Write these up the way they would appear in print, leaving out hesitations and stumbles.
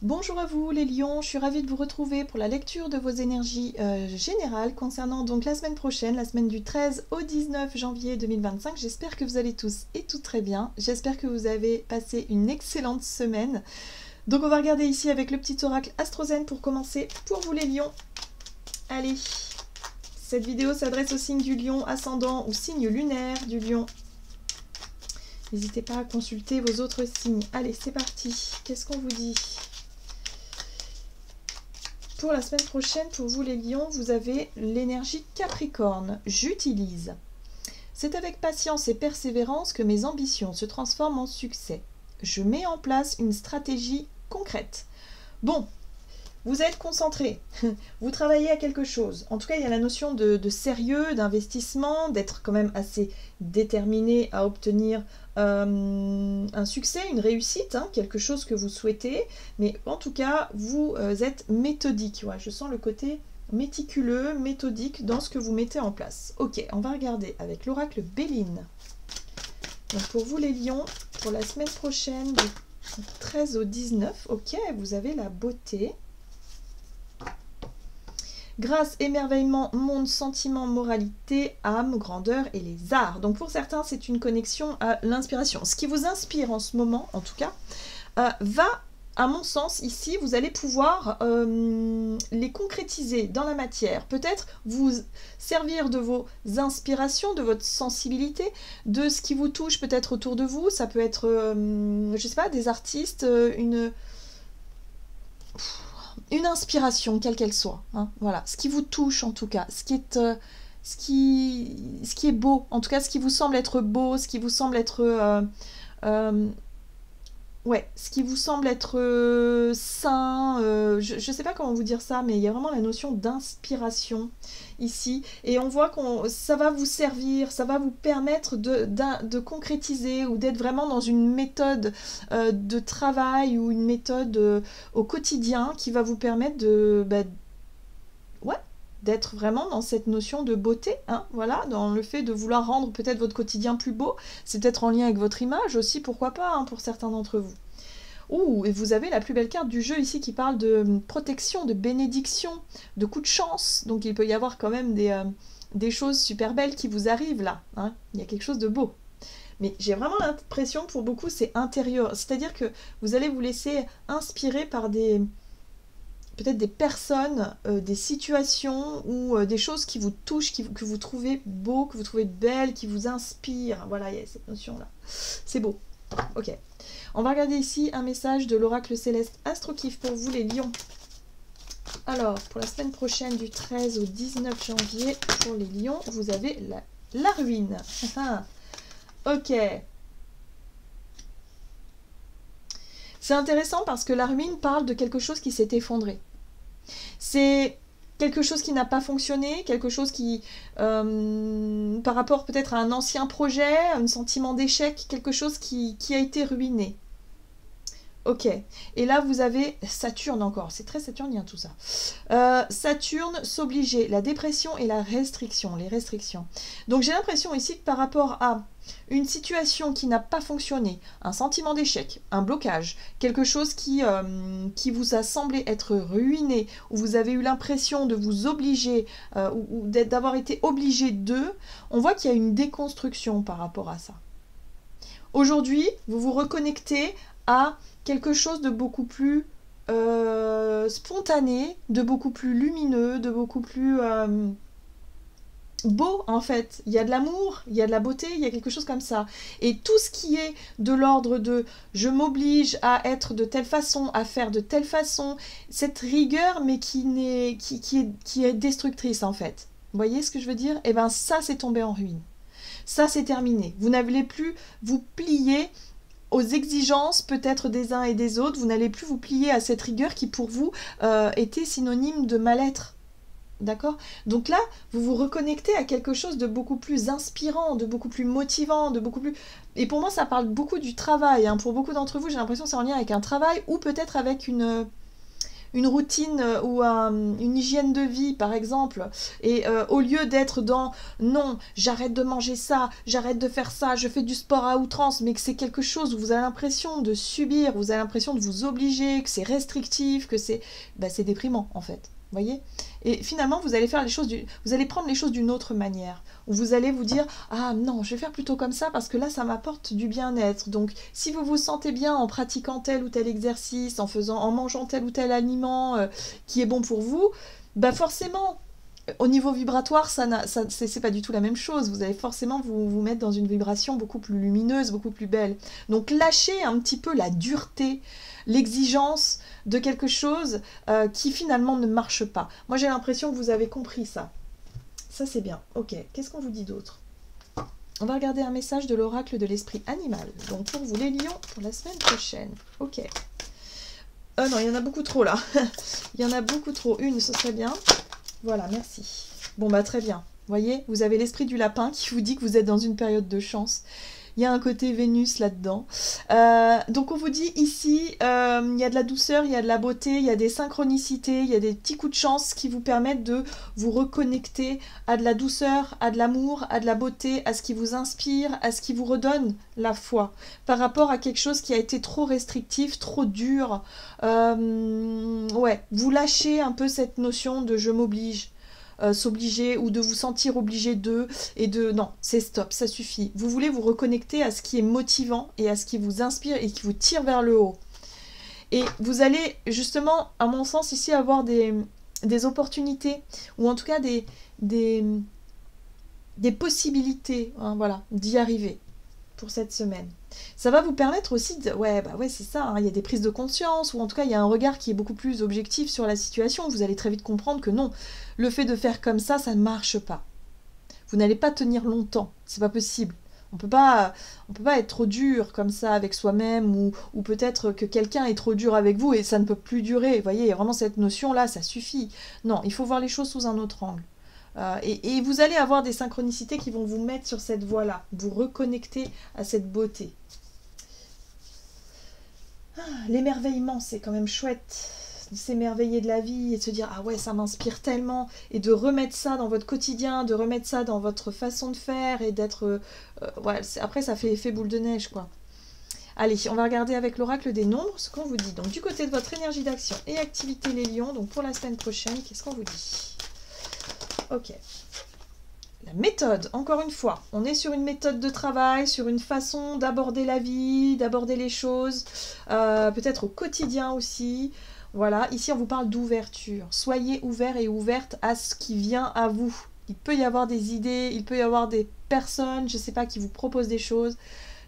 Bonjour à vous les lions, je suis ravie de vous retrouver pour la lecture de vos énergies générales concernant donc la semaine prochaine, la semaine du 13 au 19 janvier 2025. J'espère que vous allez tous et toutes très bien, j'espère que vous avez passé une excellente semaine. Donc on va regarder ici avec le petit oracle Astrozen pour commencer pour vous les lions. Allez, cette vidéo s'adresse au signe du lion ascendant ou signe lunaire du lion. N'hésitez pas à consulter vos autres signes. Allez, c'est parti, qu'est-ce qu'on vous dit ? Pour la semaine prochaine, pour vous les lions, vous avez l'énergie Capricorne. J'utilise. C'est avec patience et persévérance que mes ambitions se transforment en succès. Je mets en place une stratégie concrète. Bon, vous êtes concentré, vous travaillez à quelque chose. En tout cas, il y a la notion de sérieux, d'investissement, d'être quand même assez déterminé à obtenir un succès, une réussite, hein, quelque chose que vous souhaitez. Mais en tout cas, vous êtes méthodique. Ouais, je sens le côté méticuleux, méthodique dans ce que vous mettez en place. Ok, on va regarder avec l'oracle Béline. Donc pour vous les lions, pour la semaine prochaine, du 13 au 19, ok, vous avez la beauté. Grâce, émerveillement, monde, sentiment, moralité, âme, grandeur et les arts. Donc pour certains, c'est une connexion à l'inspiration. Ce qui vous inspire en ce moment, en tout cas, va, à mon sens, ici, vous allez pouvoir les concrétiser dans la matière. Peut-être vous servir de vos inspirations, de votre sensibilité, de ce qui vous touche peut-être autour de vous. Ça peut être, je sais pas, des artistes, une inspiration, quelle qu'elle soit, hein, voilà, ce qui vous touche en tout cas, ce qui est beau, en tout cas ce qui vous semble être beau, ce qui vous semble être ouais, ce qui vous semble être sain, je ne sais pas comment vous dire ça, mais il y a vraiment la notion d'inspiration ici, et on voit que ça va vous servir, ça va vous permettre de concrétiser ou d'être vraiment dans une méthode de travail ou une méthode au quotidien qui va vous permettre ouais, d'être vraiment dans cette notion de beauté, hein, voilà, dans le fait de vouloir rendre peut-être votre quotidien plus beau. C'est peut-être en lien avec votre image aussi, pourquoi pas, hein, pour certains d'entre vous. Ouh, et vous avez la plus belle carte du jeu ici qui parle de protection, de bénédiction, de coup de chance. Donc il peut y avoir quand même des choses super belles qui vous arrivent là, hein. Il y a quelque chose de beau. Mais j'ai vraiment l'impression, pour beaucoup, c'est intérieur. C'est-à-dire que vous allez vous laisser inspirer par peut-être des personnes, des situations ou des choses qui vous touchent, que vous trouvez beau, que vous trouvez belles, qui vous inspirent. Voilà, il y a cette notion-là. C'est beau. Ok. On va regarder ici un message de l'oracle céleste Astrokiff pour vous les lions. Alors, pour la semaine prochaine du 13 au 19 janvier, pour les lions, vous avez la ruine. Ok. C'est intéressant parce que la ruine parle de quelque chose qui s'est effondré. C'est quelque chose qui n'a pas fonctionné, quelque chose qui, par rapport peut-être à un ancien projet, un sentiment d'échec, quelque chose qui a été ruiné. Ok, et là vous avez Saturne encore, c'est très saturnien tout ça. Saturne, s'obliger, la dépression et la restriction, les restrictions. Donc j'ai l'impression ici que par rapport à une situation qui n'a pas fonctionné, un sentiment d'échec, un blocage, quelque chose qui vous a semblé être ruiné, où vous avez eu l'impression de vous obliger, ou d'avoir été obligé d'eux, on voit qu'il y a une déconstruction par rapport à ça. Aujourd'hui, vous vous reconnectez à quelque chose de beaucoup plus spontané, de beaucoup plus lumineux, de beaucoup plus beau en fait. Il y a de l'amour, il y a de la beauté, il y a quelque chose comme ça. Et tout ce qui est de l'ordre de je m'oblige à être de telle façon, à faire de telle façon, cette rigueur mais qui est destructrice en fait. Vous voyez ce que je veux dire ? Eh bien ça c'est tombé en ruine. Ça c'est terminé. Vous n'allez plus vous plier aux exigences peut-être des uns et des autres, vous n'allez plus vous plier à cette rigueur qui pour vous était synonyme de mal-être. D'accord ? Donc là, vous vous reconnectez à quelque chose de beaucoup plus inspirant, de beaucoup plus motivant, de beaucoup plus... Et pour moi, ça parle beaucoup du travail. Hein. Pour beaucoup d'entre vous, j'ai l'impression que c'est en lien avec un travail ou peut-être avec une routine ou une hygiène de vie, par exemple, et au lieu d'être dans non, j'arrête de manger ça, j'arrête de faire ça, je fais du sport à outrance, mais que c'est quelque chose où vous avez l'impression de subir, vous avez l'impression de vous obliger, que c'est restrictif, que c'est déprimant en fait. Voyez. Et finalement, vous allez vous allez prendre les choses d'une autre manière. Où vous allez vous dire ah non, je vais faire plutôt comme ça parce que là, ça m'apporte du bien-être. Donc, si vous vous sentez bien en pratiquant tel ou tel exercice, en mangeant tel ou tel aliment qui est bon pour vous, forcément, au niveau vibratoire, c'est pas du tout la même chose. Vous allez forcément vous mettre dans une vibration beaucoup plus lumineuse, beaucoup plus belle. Donc lâchez un petit peu la dureté, l'exigence de quelque chose qui finalement ne marche pas. Moi j'ai l'impression que vous avez compris ça. Ça c'est bien. Ok, qu'est-ce qu'on vous dit d'autre? On va regarder un message de l'oracle de l'esprit animal. Donc pour vous les lions, pour la semaine prochaine. Ok. Non, il y en a beaucoup trop là. Il y en a beaucoup trop. Une, ce serait bien. Voilà, merci. Bon, très bien. Vous voyez, vous avez l'esprit du lapin qui vous dit que vous êtes dans une période de chance. Il y a un côté Vénus là-dedans. Donc, on vous dit ici, il y a de la douceur, il y a de la beauté, il y a des synchronicités, il y a des petits coups de chance qui vous permettent de vous reconnecter à de la douceur, à de l'amour, à de la beauté, à ce qui vous inspire, à ce qui vous redonne la foi, par rapport à quelque chose qui a été trop restrictif, trop dur. Ouais, vous lâchez un peu cette notion de je m'oblige. S'obliger ou de vous sentir obligé de et de non, c'est stop, ça suffit. Vous voulez vous reconnecter à ce qui est motivant et à ce qui vous inspire et qui vous tire vers le haut. Et vous allez justement, à mon sens, ici avoir des opportunités ou en tout cas des possibilités, hein, voilà, d'y arriver pour cette semaine. Ça va vous permettre aussi de... Ouais, c'est ça, hein, il y a des prises de conscience, ou en tout cas, il y a un regard qui est beaucoup plus objectif sur la situation. Vous allez très vite comprendre que non, le fait de faire comme ça ne marche pas. Vous n'allez pas tenir longtemps, c'est pas possible. On peut pas être trop dur comme ça avec soi-même, ou peut-être que quelqu'un est trop dur avec vous et ça ne peut plus durer. Vous voyez, il y a vraiment cette notion-là, ça suffit. Non, il faut voir les choses sous un autre angle. Et vous allez avoir des synchronicités qui vont vous mettre sur cette voie-là, vous reconnecter à cette beauté. L'émerveillement, c'est quand même chouette de s'émerveiller de la vie et de se dire ah ouais, ça m'inspire tellement, et de remettre ça dans votre quotidien, de remettre ça dans votre façon de faire et d'être... ouais, après ça fait effet boule de neige quoi. Allez, on va regarder avec l'oracle des nombres ce qu'on vous dit. Donc du côté de votre énergie d'action et activité les lions, donc pour la semaine prochaine, qu'est-ce qu'on vous dit? Ok. La méthode, encore une fois, on est sur une méthode de travail, sur une façon d'aborder la vie, d'aborder les choses, peut-être au quotidien aussi. Voilà, ici on vous parle d'ouverture. Soyez ouverts et ouvertes à ce qui vient à vous. Il peut y avoir des idées, il peut y avoir des personnes, je ne sais pas, qui vous proposent des choses,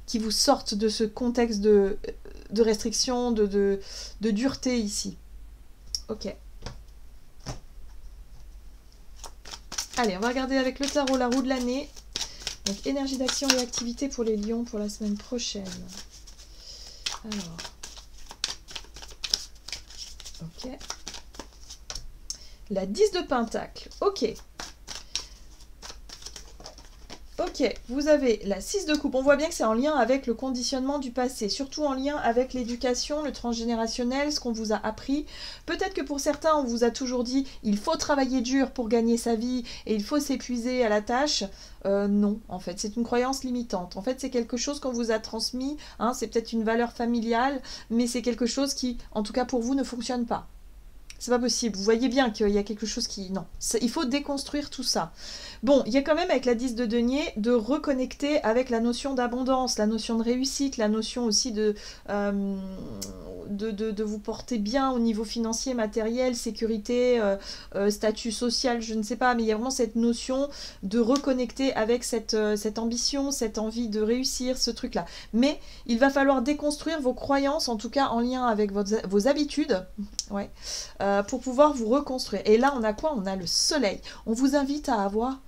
qui vous sortent de ce contexte de restriction, de dureté ici. Ok. Allez, on va regarder avec le tarot la roue de l'année. Donc, énergie d'action et activité pour les lions pour la semaine prochaine. Alors. Ok. La 10 de Pentacle. Ok. Ok, vous avez la 6 de coupe. On voit bien que c'est en lien avec le conditionnement du passé, surtout en lien avec l'éducation, le transgénérationnel, ce qu'on vous a appris. Peut-être que pour certains, on vous a toujours dit il faut travailler dur pour gagner sa vie et il faut s'épuiser à la tâche. Non, en fait, c'est une croyance limitante. En fait, c'est quelque chose qu'on vous a transmis, hein, c'est peut-être une valeur familiale, mais c'est quelque chose qui, en tout cas pour vous, ne fonctionne pas. C'est pas possible. Vous voyez bien qu'il y a quelque chose qui... Non, il faut déconstruire tout ça. Bon, il y a quand même avec la 10 de denier de reconnecter avec la notion d'abondance, la notion de réussite, la notion aussi de vous porter bien au niveau financier, matériel, sécurité, statut social, je ne sais pas, mais il y a vraiment cette notion de reconnecter avec cette ambition, cette envie de réussir, ce truc-là. Mais il va falloir déconstruire vos croyances, en tout cas en lien avec vos habitudes, ouais, pour pouvoir vous reconstruire. Et là, on a quoi? On a le soleil. On vous invite à avoir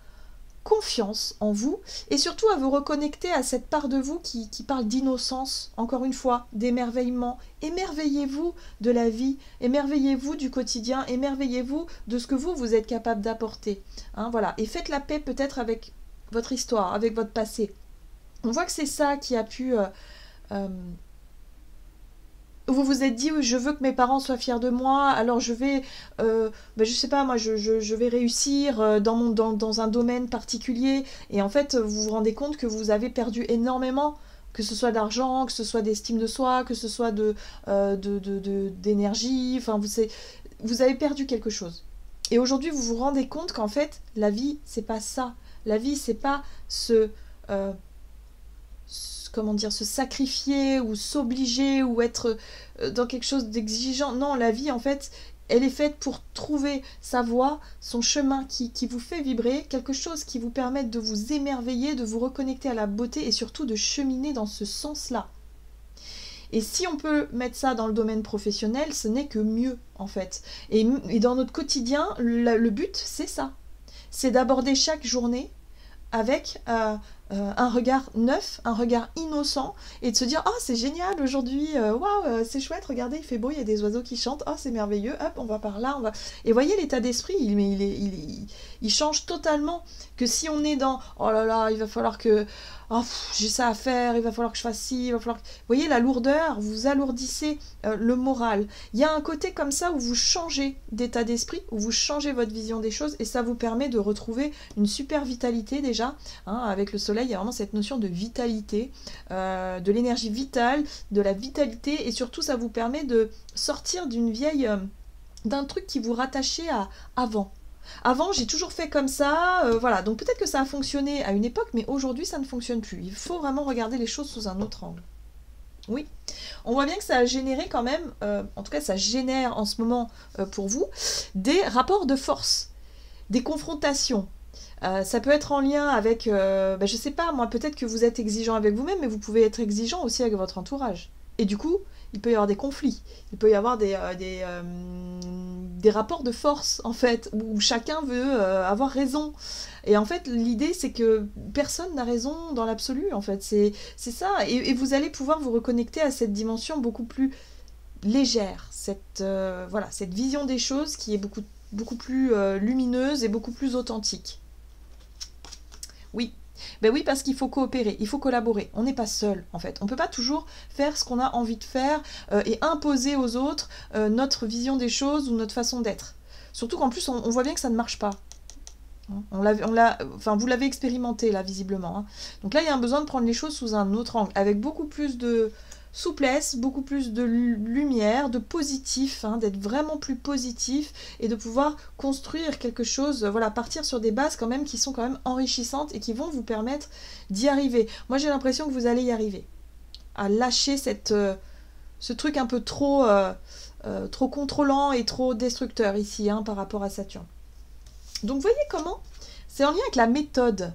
confiance en vous et surtout à vous reconnecter à cette part de vous qui parle d'innocence, encore une fois, d'émerveillement. Émerveillez-vous de la vie, émerveillez-vous du quotidien, émerveillez-vous de ce que vous êtes capable d'apporter. Hein, voilà. Et faites la paix peut-être avec votre histoire, avec votre passé. On voit que c'est ça qui a pu vous vous êtes dit, oui, je veux que mes parents soient fiers de moi, alors je vais, je sais pas, moi, je vais réussir dans un domaine particulier. Et en fait, vous vous rendez compte que vous avez perdu énormément, que ce soit d'argent, que ce soit d'estime de soi, que ce soit d'énergie. Enfin, vous avez perdu quelque chose. Et aujourd'hui, vous vous rendez compte qu'en fait, la vie, c'est pas ça. La vie, c'est pas comment dire, se sacrifier ou s'obliger ou être dans quelque chose d'exigeant. Non, la vie, en fait, elle est faite pour trouver sa voie, son chemin qui vous fait vibrer, quelque chose qui vous permette de vous émerveiller, de vous reconnecter à la beauté et surtout de cheminer dans ce sens-là. Et si on peut mettre ça dans le domaine professionnel, ce n'est que mieux, en fait. Et dans notre quotidien, le but, c'est ça. C'est d'aborder chaque journée avec un regard neuf, un regard innocent, et de se dire « Oh, c'est génial aujourd'hui, waouh, c'est chouette, regardez, il fait beau, il y a des oiseaux qui chantent, oh, c'est merveilleux, hop, on va par là, on va... » Et voyez, l'état d'esprit, il change totalement. Que si on est dans « Oh là là, il va falloir que... Oh, j'ai ça à faire, il va falloir que je fasse ci, il va falloir que... » Vous voyez, la lourdeur, vous alourdissez le moral. Il y a un côté comme ça où vous changez d'état d'esprit, où vous changez votre vision des choses, et ça vous permet de retrouver une super vitalité déjà. Hein, avec le soleil, il y a vraiment cette notion de vitalité, de l'énergie vitale, de la vitalité, et surtout ça vous permet de sortir d'un truc qui vous rattachait à avant. Avant, j'ai toujours fait comme ça, voilà. Donc peut-être que ça a fonctionné à une époque, mais aujourd'hui, ça ne fonctionne plus. Il faut vraiment regarder les choses sous un autre angle. Oui, on voit bien que ça a généré quand même, en tout cas ça génère en ce moment pour vous, des rapports de force, des confrontations. Ça peut être en lien avec, je sais pas, moi peut-être que vous êtes exigeant avec vous-même, mais vous pouvez être exigeant aussi avec votre entourage. Et du coup, il peut y avoir des conflits, il peut y avoir des rapports de force, en fait, où chacun veut avoir raison. Et en fait, l'idée, c'est que personne n'a raison dans l'absolu, en fait. C'est ça. Et vous allez pouvoir vous reconnecter à cette dimension beaucoup plus légère, cette vision des choses qui est beaucoup plus lumineuse et beaucoup plus authentique. Oui. Ben oui, parce qu'il faut coopérer, il faut collaborer. On n'est pas seul, en fait. On ne peut pas toujours faire ce qu'on a envie de faire et imposer aux autres notre vision des choses ou notre façon d'être. Surtout qu'en plus, on voit bien que ça ne marche pas. Vous l'avez expérimenté, là, visiblement. Hein. Donc là, il y a un besoin de prendre les choses sous un autre angle, avec beaucoup plus de souplesse, beaucoup plus de lumière, de positif, hein, d'être vraiment plus positif et de pouvoir construire quelque chose, voilà, partir sur des bases quand même qui sont quand même enrichissantes et qui vont vous permettre d'y arriver. Moi, j'ai l'impression que vous allez y arriver, à lâcher ce truc un peu trop contrôlant et trop destructeur ici, hein, par rapport à Saturne. Donc, voyez comment c'est en lien avec la méthode.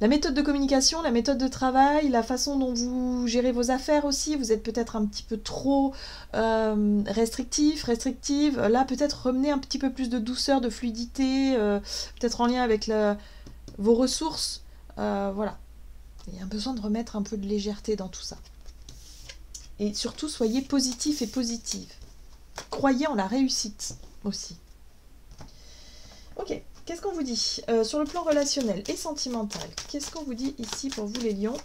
La méthode de communication, la méthode de travail, la façon dont vous gérez vos affaires aussi, vous êtes peut-être un petit peu trop restrictive. Là, peut-être remenez un petit peu plus de douceur, de fluidité, peut-être en lien avec vos ressources. Voilà. Il y a besoin de remettre un peu de légèreté dans tout ça. Et surtout, soyez positif et positive. Croyez en la réussite aussi. Ok. Qu'est-ce qu'on vous dit sur le plan relationnel et sentimental? Qu'est-ce qu'on vous dit ici pour vous les lions?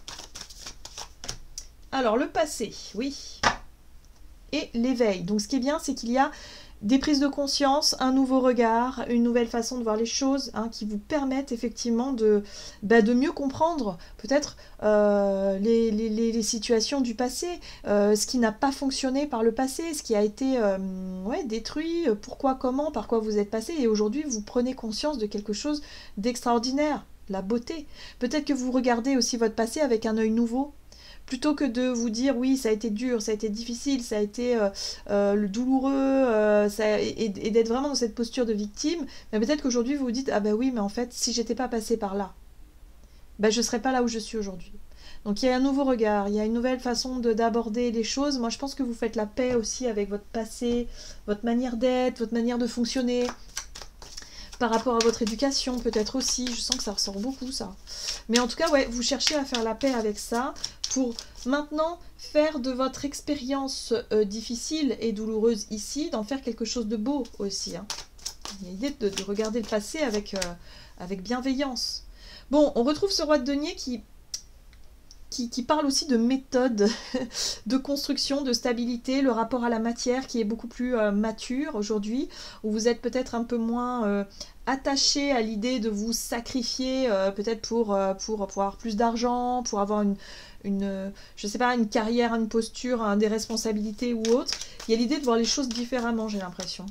Alors, le passé, oui. Et l'éveil. Donc, ce qui est bien, c'est qu'il y a des prises de conscience, un nouveau regard, une nouvelle façon de voir les choses, hein, qui vous permettent effectivement de mieux comprendre peut-être les situations du passé, ce qui n'a pas fonctionné par le passé, ce qui a été détruit, pourquoi, comment, par quoi vous êtes passé, et aujourd'hui vous prenez conscience de quelque chose d'extraordinaire, la beauté. Peut-être que vous regardez aussi votre passé avec un œil nouveau, plutôt que de vous dire oui, ça a été dur, ça a été difficile, ça a été le douloureux, et d'être vraiment dans cette posture de victime, mais peut-être qu'aujourd'hui vous vous dites ah ben oui, mais en fait si j'étais pas passée par là, ben je serais pas là où je suis aujourd'hui. Donc il y a un nouveau regard, il y a une nouvelle façon d'aborder les choses. Moi je pense que vous faites la paix aussi avec votre passé, votre manière d'être, votre manière de fonctionner. Par rapport à votre éducation, peut-être aussi. Je sens que ça ressort beaucoup, ça. Mais en tout cas, ouais, vous cherchez à faire la paix avec ça pour maintenant faire de votre expérience difficile et douloureuse ici, d'en faire quelque chose de beau aussi. Hein. Il y a l'idée de regarder le passé avec bienveillance. Bon, on retrouve ce roi de denier qui qui parle aussi de méthode, de construction, de stabilité, le rapport à la matière qui est beaucoup plus mature aujourd'hui, où vous êtes peut-être un peu moins attaché à l'idée de vous sacrifier peut-être pour avoir plus d'argent, pour avoir je sais pas, une carrière, une posture, des responsabilités ou autre. Il y a l'idée de voir les choses différemment, j'ai l'impression.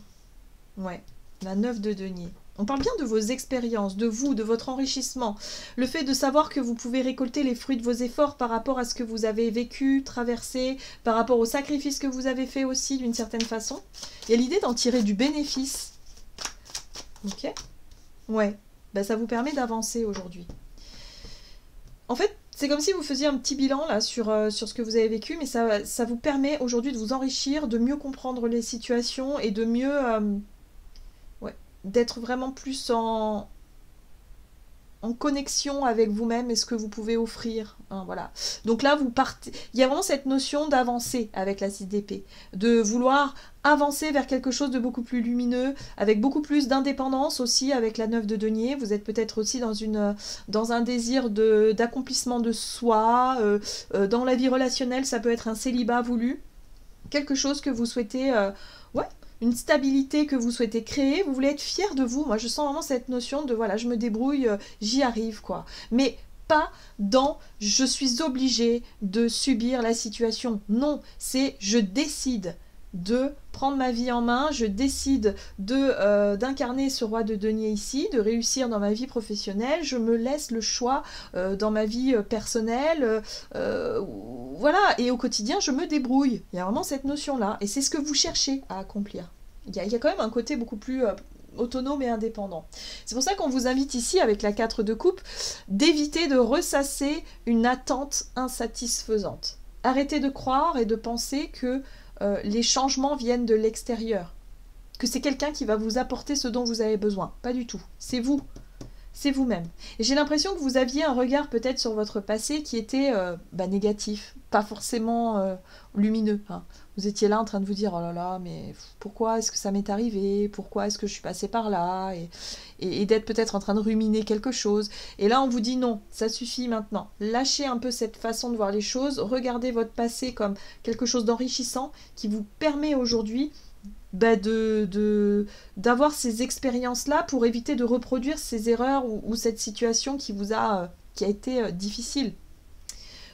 Ouais, la 9 de denier. On parle bien de vos expériences, de vous, de votre enrichissement. Le fait de savoir que vous pouvez récolter les fruits de vos efforts par rapport à ce que vous avez vécu, traversé, par rapport aux sacrifices que vous avez fait aussi d'une certaine façon. Il y a l'idée d'en tirer du bénéfice. Ok? Ouais, ben, ça vous permet d'avancer aujourd'hui. En fait, c'est comme si vous faisiez un petit bilan là sur ce que vous avez vécu, mais ça vous permet aujourd'hui de vous enrichir, de mieux comprendre les situations et de mieux... d'être vraiment plus en connexion avec vous-même et ce que vous pouvez offrir. Hein, voilà. Donc là, vous partez. Il y a vraiment cette notion d'avancer avec la 6 d'épée, de vouloir avancer vers quelque chose de beaucoup plus lumineux, avec beaucoup plus d'indépendance aussi avec la 9 de denier. Vous êtes peut-être aussi dans un désir d'accomplissement de soi. Dans la vie relationnelle, ça peut être un célibat voulu. Quelque chose que vous souhaitez... une stabilité que vous souhaitez créer, vous voulez être fier de vous. Moi, je sens vraiment cette notion de, voilà, je me débrouille, j'y arrive, quoi. Mais pas dans « je suis obligée de subir la situation ». Non, c'est « je décide de prendre ma vie en main, je décide d'incarner ce roi de denier ici, de réussir dans ma vie professionnelle, je me laisse le choix dans ma vie personnelle, voilà, et au quotidien, je me débrouille. Il y a vraiment cette notion-là, et c'est ce que vous cherchez à accomplir. Il y a quand même un côté beaucoup plus autonome et indépendant. C'est pour ça qu'on vous invite ici, avec la 4 de coupe, d'éviter de ressasser une attente insatisfaisante. Arrêtez de croire et de penser que les changements viennent de l'extérieur, que c'est quelqu'un qui va vous apporter ce dont vous avez besoin. Pas du tout. C'est vous. C'est vous-même. Et j'ai l'impression que vous aviez un regard peut-être sur votre passé qui était négatif, pas forcément lumineux. Hein. Vous étiez là en train de vous dire « Oh là là, mais pourquoi est-ce que ça m'est arrivé? Pourquoi est-ce que je suis passée par là ?» et d'être peut-être en train de ruminer quelque chose. Et là, on vous dit « Non, ça suffit maintenant. Lâchez un peu cette façon de voir les choses. Regardez votre passé comme quelque chose d'enrichissant qui vous permet aujourd'hui d'avoir ces expériences-là pour éviter de reproduire ces erreurs ou cette situation qui a été difficile. »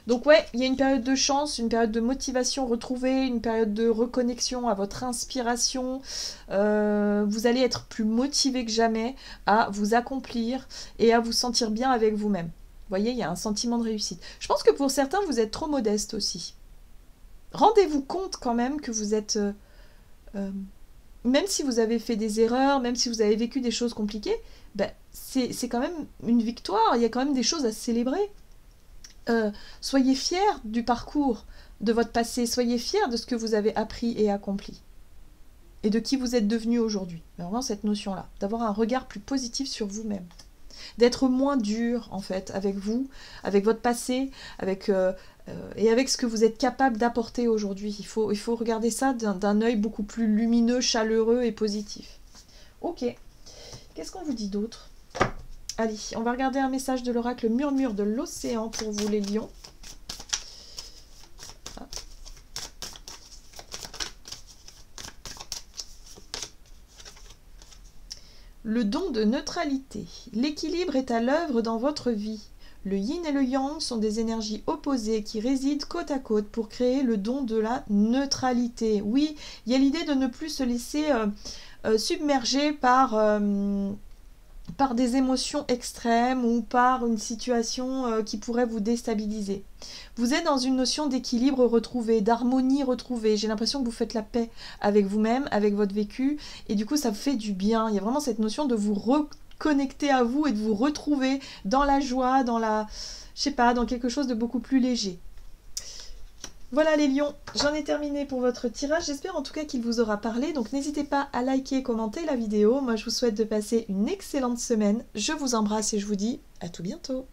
Donc ouais, il y a une période de chance, une période de motivation retrouvée, une période de reconnexion à votre inspiration. Vous allez être plus motivé que jamais à vous accomplir et à vous sentir bien avec vous-même. Vous voyez, il y a un sentiment de réussite. Je pense que pour certains, vous êtes trop modeste aussi. Rendez-vous compte quand même que vous êtes... même si vous avez fait des erreurs, même si vous avez vécu des choses compliquées, c'est quand même une victoire, il y a quand même des choses à célébrer. Soyez fiers du parcours de votre passé, soyez fiers de ce que vous avez appris et accompli, et de qui vous êtes devenu aujourd'hui. Vraiment cette notion-là, d'avoir un regard plus positif sur vous-même, d'être moins dur en fait avec vous, avec votre passé, et avec ce que vous êtes capable d'apporter aujourd'hui. Il faut regarder ça d'un œil beaucoup plus lumineux, chaleureux et positif. Ok, qu'est-ce qu'on vous dit d'autre? Allez, on va regarder un message de l'oracle Murmure de l'océan pour vous les lions. Ah. Le don de neutralité. L'équilibre est à l'œuvre dans votre vie. Le yin et le yang sont des énergies opposées qui résident côte à côte pour créer le don de la neutralité. Oui, il y a l'idée de ne plus se laisser submerger par des émotions extrêmes ou par une situation qui pourrait vous déstabiliser. Vous êtes dans une notion d'équilibre retrouvé, d'harmonie retrouvée. J'ai l'impression que vous faites la paix avec vous-même, avec votre vécu, et du coup ça vous fait du bien. Il y a vraiment cette notion de vous reconnecter à vous et de vous retrouver dans la joie, dans quelque chose de beaucoup plus léger. Voilà les lions, j'en ai terminé pour votre tirage, j'espère en tout cas qu'il vous aura parlé, donc n'hésitez pas à liker et commenter la vidéo, moi je vous souhaite de passer une excellente semaine, je vous embrasse et je vous dis à tout bientôt.